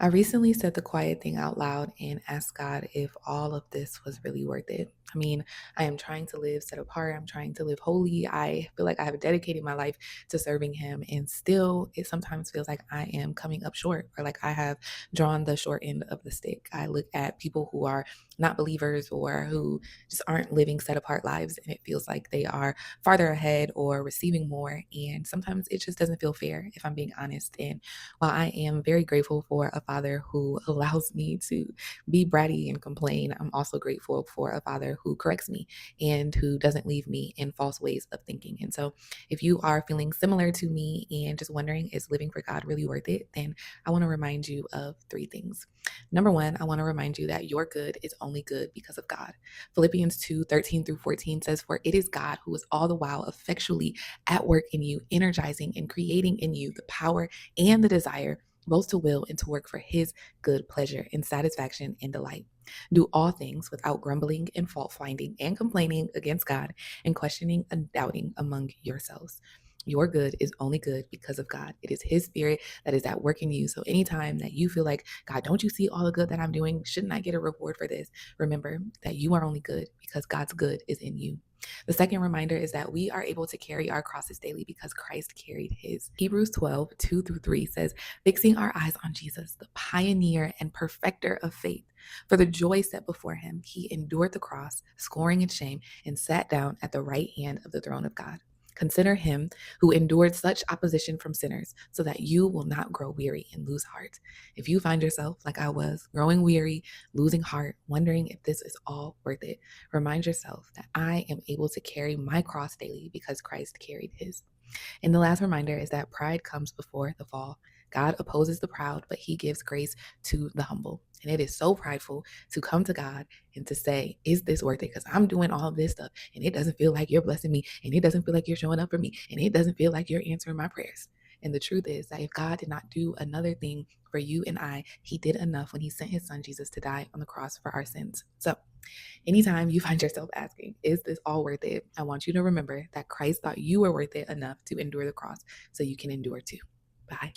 I recently said the quiet thing out loud and asked God if all of this was really worth it. I mean, I am trying to live set apart. I'm trying to live holy. I feel like I have dedicated my life to serving Him, and still, it sometimes feels like I am coming up short or like I have drawn the short end of the stick. I look at people who are not believers or who just aren't living set apart lives, and it feels like they are farther ahead or receiving more. And sometimes it just doesn't feel fair, if I'm being honest. And while I am very grateful for a father who allows me to be bratty and complain, I'm also grateful for a father who corrects me and who doesn't leave me in false ways of thinking. And so, if you are feeling similar to me and just wondering, is living for God really worth it? Then I want to remind you of three things. Number one, I want to remind you that your good is only good because of God. Philippians 2:13 through 14 says, "For it is God who is all the while effectually at work in you, energizing and creating in you the power and the desire both to will and to work for his good pleasure and satisfaction and delight. Do all things without grumbling and fault finding and complaining against God and questioning and doubting among yourselves." Your good is only good because of God. It is His Spirit that is at work in you. So, anytime that you feel like, God, don't you see all the good that I'm doing? Shouldn't I get a reward for this? Remember that you are only good because God's good is in you. The second reminder is that we are able to carry our crosses daily because Christ carried his. Hebrews 12:2 through 3 says, "Fixing our eyes on Jesus, the pioneer and perfecter of faith. For the joy set before him, he endured the cross, scoring its shame, and sat down at the right hand of the throne of God. Consider him who endured such opposition from sinners, so that you will not grow weary and lose heart." If you find yourself, like I was, growing weary, losing heart, wondering if this is all worth it, remind yourself that I am able to carry my cross daily because Christ carried his. And the last reminder is that pride comes before the fall. God opposes the proud, but he gives grace to the humble. And it is so prideful to come to God and to say, is this worth it? Because I'm doing all of this stuff and it doesn't feel like you're blessing me, and it doesn't feel like you're showing up for me, and it doesn't feel like you're answering my prayers. And the truth is that if God did not do another thing for you and I, he did enough when he sent his son Jesus to die on the cross for our sins. So anytime you find yourself asking, is this all worth it? I want you to remember that Christ thought you were worth it enough to endure the cross so you can endure too. Bye.